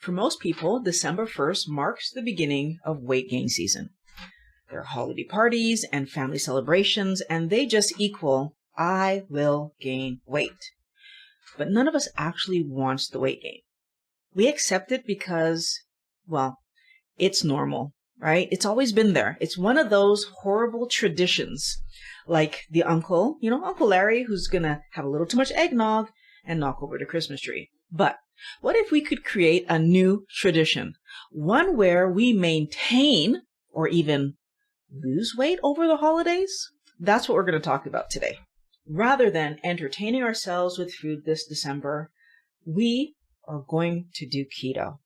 For most people, December 1st marks the beginning of weight gain season. There are holiday parties and family celebrations, and they just equal, I will gain weight. But none of us actually wants the weight gain. We accept it because, well, it's normal, right? It's always been there. It's one of those horrible traditions, like the uncle, Uncle Larry, who's going to have a little too much eggnog and knock over the Christmas tree. But what if we could create a new tradition, one where we maintain or even lose weight over the holidays? That's what we're going to talk about today. Rather than entertaining ourselves with food this December, we are going to do keto.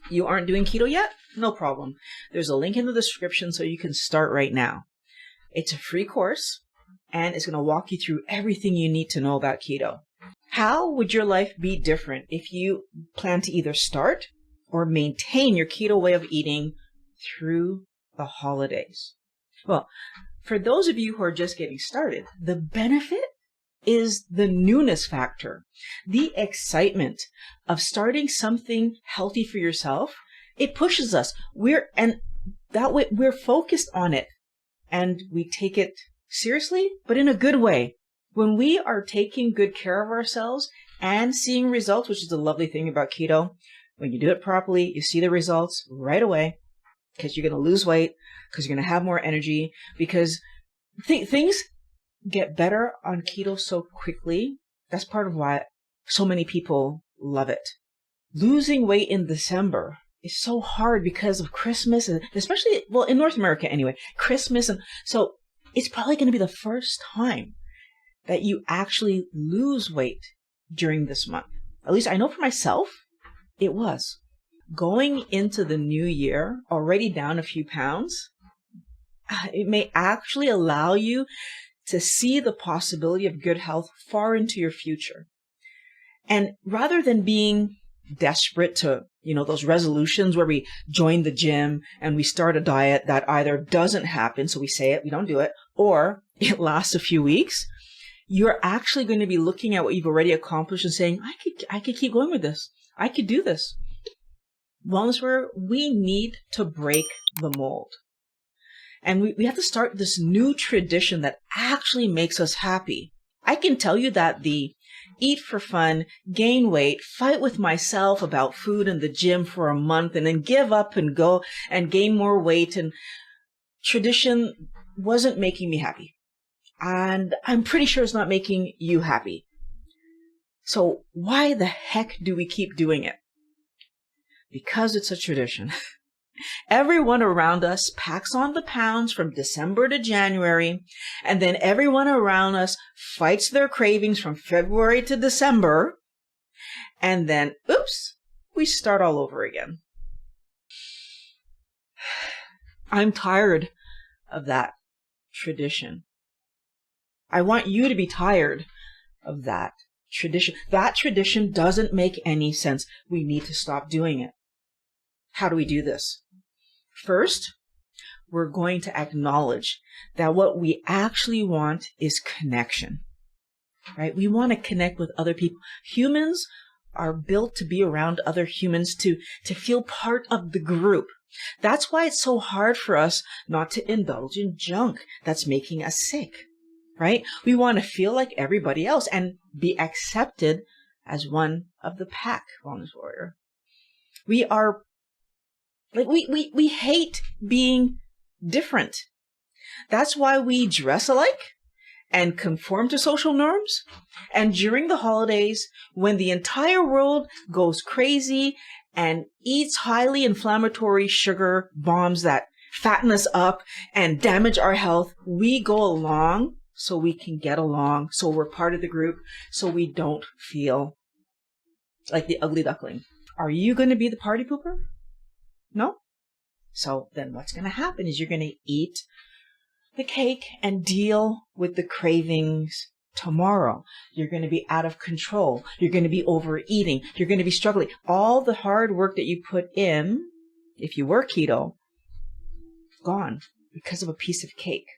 You aren't doing keto yet? No problem. There's a link in the description so you can start right now. It's a free course, and it's going to walk you through everything you need to know about keto. How would your life be different if you plan to either start or maintain your keto way of eating through the holidays? Well, for those of you who are just getting started, the benefit is the newness factor, the excitement of starting something healthy for yourself. It pushes us. That way we're focused on it and we take it seriously, but in a good way. When we are taking good care of ourselves and seeing results, which is the lovely thing about keto, when you do it properly, you see the results right away because you're going to lose weight, because you're going to have more energy, because things get better on keto so quickly. That's part of why so many people love it. Losing weight in December is so hard because of Christmas, and especially, well, in North America anyway, Christmas. And so it's probably going to be the first time that you actually lose weight during this month. At least I know for myself, it was. Going into the new year, already down a few pounds, it may actually allow you to see the possibility of good health far into your future. And rather than being desperate to, those resolutions where we join the gym and we start a diet that either doesn't happen, so we say it, we don't do it, or it lasts a few weeks, you're actually going to be looking at what you've already accomplished and saying, I could keep going with this. I could do this. Wellness Warrior, we need to break the mold. And we have to start this new tradition that actually makes us happy. I can tell you that the eat for fun, gain weight, fight with myself about food in the gym for a month, and then give up and go and gain more weight, and tradition wasn't making me happy. And I'm pretty sure it's not making you happy. So why the heck do we keep doing it? Because it's a tradition. Everyone around us packs on the pounds from December to January, and then everyone around us fights their cravings from February to December, and then, oops, we start all over again. I'm tired of that tradition. I want you to be tired of that tradition. That tradition doesn't make any sense. We need to stop doing it. How do we do this? First, we're going to acknowledge that what we actually want is connection, right? We want to connect with other people. Humans are built to be around other humans, to feel part of the group. That's why it's so hard for us not to indulge in junk that's making us sick, right? We want to feel like everybody else and be accepted as one of the pack, Wellness Warrior. We are we hate being different. That's why we dress alike and conform to social norms. And during the holidays, when the entire world goes crazy and eats highly inflammatory sugar bombs that fatten us up and damage our health, we go along so we can get along, so we're part of the group, so we don't feel like the ugly duckling. Are you going to be the party pooper? No? So then what's going to happen is you're going to eat the cake and deal with the cravings tomorrow. You're going to be out of control. You're going to be overeating. You're going to be struggling. All the hard work that you put in, if you were keto, gone because of a piece of cake.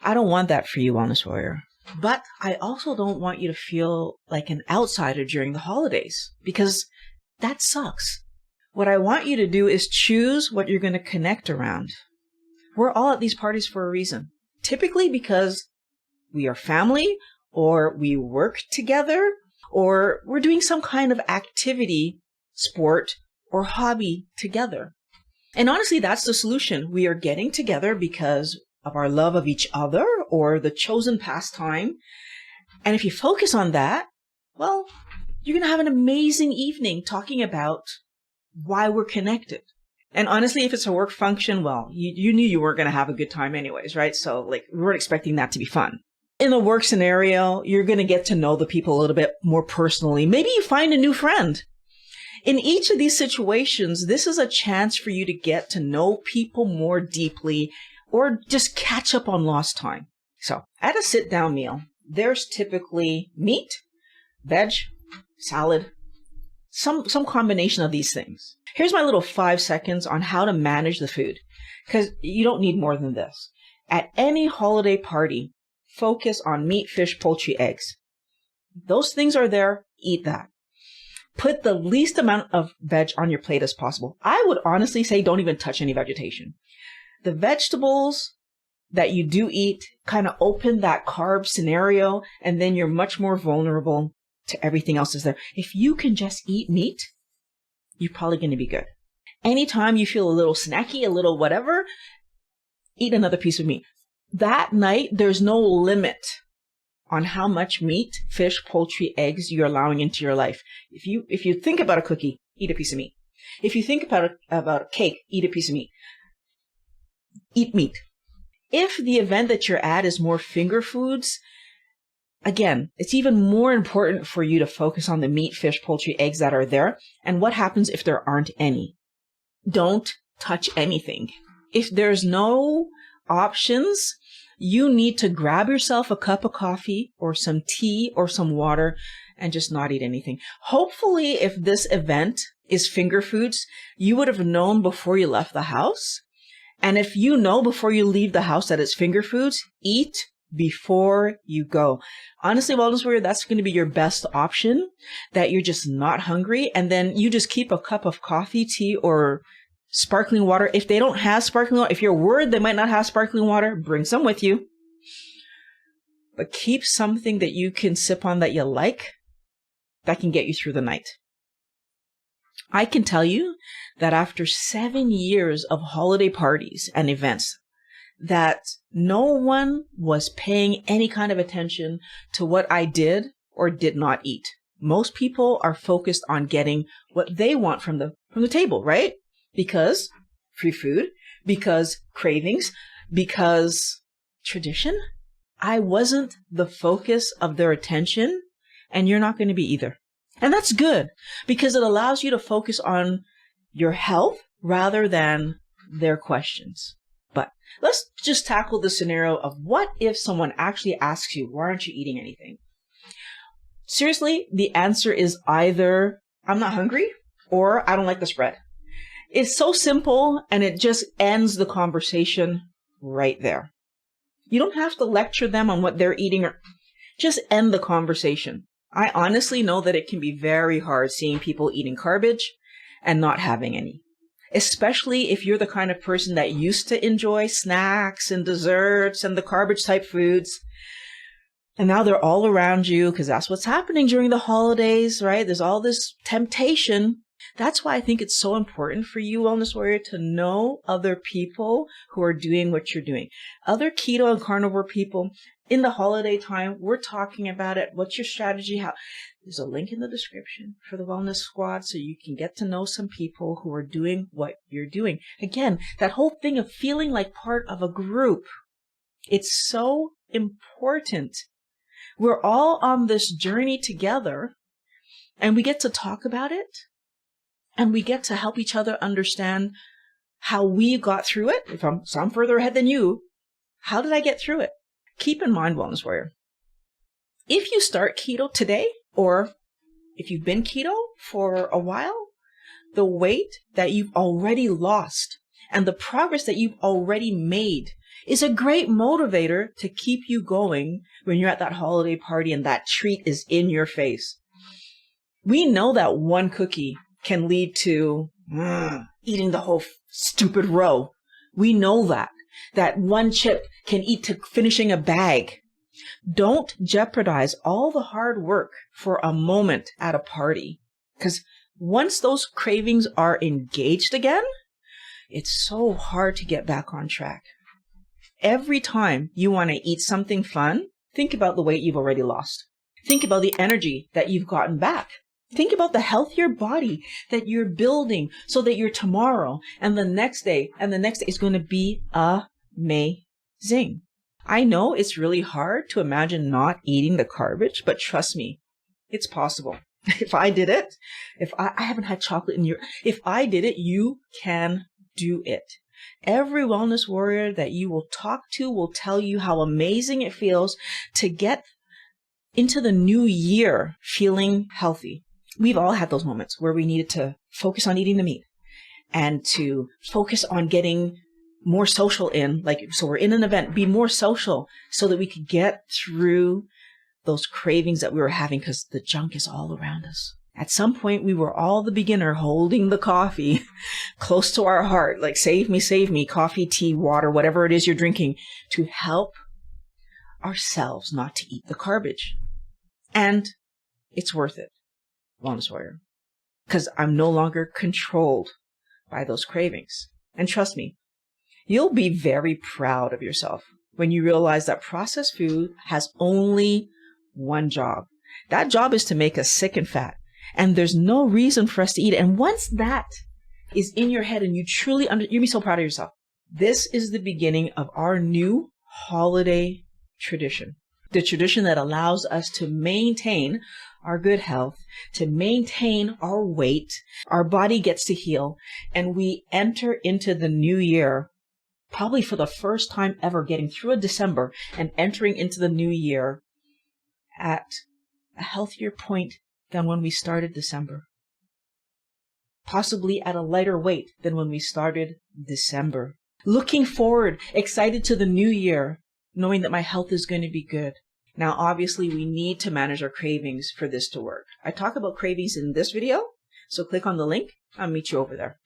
I don't want that for you, Wellness Warrior. But I also don't want you to feel like an outsider during the holidays, because that sucks. What I want you to do is choose what you're going to connect around. We're all at these parties for a reason. Typically because we are family, or we work together, or we're doing some kind of activity, sport, or hobby together. And honestly, that's the solution. We are getting together because of our love of each other or the chosen pastime. And if you focus on that, well, you're going to have an amazing evening talking about why we're connected. And honestly, if it's a work function, well, you knew you weren't going to have a good time anyways, right? So we weren't expecting that to be fun. In a work scenario, you're going to get to know the people a little bit more personally. Maybe you find a new friend. In each of these situations, this is a chance for you to get to know people more deeply or just catch up on lost time. So at a sit-down meal, there's typically meat, veg, salad, some combination of these things. Here's my little 5 seconds on how to manage the food, because you don't need more than this. At any holiday party, focus on meat, fish, poultry, eggs. Those things are there. Eat that. Put the least amount of veg on your plate as possible. I would honestly say don't even touch any vegetation. The vegetables that you do eat kind of open that carb scenario, and then you're much more vulnerable to everything else that's there. If you can just eat meat, you're probably going to be good. Anytime you feel a little snacky, a little whatever, eat another piece of meat. That night, there's no limit on how much meat, fish, poultry, eggs you're allowing into your life. If you think about a cookie, eat a piece of meat. If you think about a cake, eat a piece of meat. Eat meat. If the event that you're at is more finger foods, again, it's even more important for you to focus on the meat, fish, poultry, eggs that are there. And what happens if there aren't any? Don't touch anything. If there's no options, you need to grab yourself a cup of coffee or some tea or some water and just not eat anything. Hopefully, if this event is finger foods, you would have known before you left the house. And if you know before you leave the house that it's finger foods, eat before you go. Honestly, Wellness Warrior, that's going to be your best option, that you're just not hungry. And then you just keep a cup of coffee, tea, or sparkling water. If they don't have sparkling water, if you're worried they might not have sparkling water, bring some with you. But keep something that you can sip on that you like, that can get you through the night. I can tell you that after 7 years of holiday parties and events, that no one was paying any kind of attention to what I did or did not eat. Most people are focused on getting what they want from the table, right? Because free food, because cravings, because tradition. I wasn't the focus of their attention, and you're not going to be either. And that's good, because it allows you to focus on your health rather than their questions. But let's just tackle the scenario of what if someone actually asks you, why aren't you eating anything? Seriously, the answer is either I'm not hungry or I don't like the spread. It's so simple, and it just ends the conversation right there. You don't have to lecture them on what they're eating, or just end the conversation. I honestly know that it can be very hard seeing people eating garbage and not having any, especially if you're the kind of person that used to enjoy snacks and desserts and the garbage type foods. And now they're all around you because that's what's happening during the holidays, right? There's all this temptation. That's why I think it's so important for you, Wellness Warrior, to know other people who are doing what you're doing. Other keto and carnivore people in the holiday time, we're talking about it. What's your strategy? There's a link in the description for the Wellness Squad so you can get to know some people who are doing what you're doing. Again, that whole thing of feeling like part of a group. It's so important. We're all on this journey together, and we get to talk about it. And we get to help each other understand how we got through it. If I'm further ahead than you, how did I get through it? Keep in mind, Wellness Warrior, if you start keto today, or if you've been keto for a while, the weight that you've already lost and the progress that you've already made is a great motivator to keep you going when you're at that holiday party and that treat is in your face. We know that one cookie can lead to eating the whole stupid row. We know that one chip can eat to finishing a bag. Don't jeopardize all the hard work for a moment at a party. Because once those cravings are engaged again, it's so hard to get back on track. Every time you want to eat something fun, think about the weight you've already lost. Think about the energy that you've gotten back. Think about the healthier body that you're building so that your tomorrow and the next day is going to be amazing. I know it's really hard to imagine not eating the garbage, but trust me, it's possible. If I did it, if I haven't had chocolate in if I did it, you can do it. Every wellness warrior that you will talk to will tell you how amazing it feels to get into the new year feeling healthy. We've all had those moments where we needed to focus on eating the meat and to focus on getting more social in, so we're in an event, be more social so that we could get through those cravings that we were having because the junk is all around us. At some point, we were all the beginner holding the coffee close to our heart, like save me, coffee, tea, water, whatever it is you're drinking, to help ourselves not to eat the garbage. And it's worth it, wellness warrior, because I'm no longer controlled by those cravings. And trust me, you'll be very proud of yourself when you realize that processed food has only one job. That job is to make us sick and fat. And there's no reason for us to eat it. And once that is in your head and you truly you'll be so proud of yourself. This is the beginning of our new holiday tradition. The tradition that allows us to maintain our good health, to maintain our weight, our body gets to heal, and we enter into the new year, probably for the first time ever, getting through a December and entering into the new year at a healthier point than when we started December. Possibly at a lighter weight than when we started December. Looking forward, excited to the new year, knowing that my health is going to be good. Now, obviously, we need to manage our cravings for this to work. I talk about cravings in this video, so click on the link. I'll meet you over there.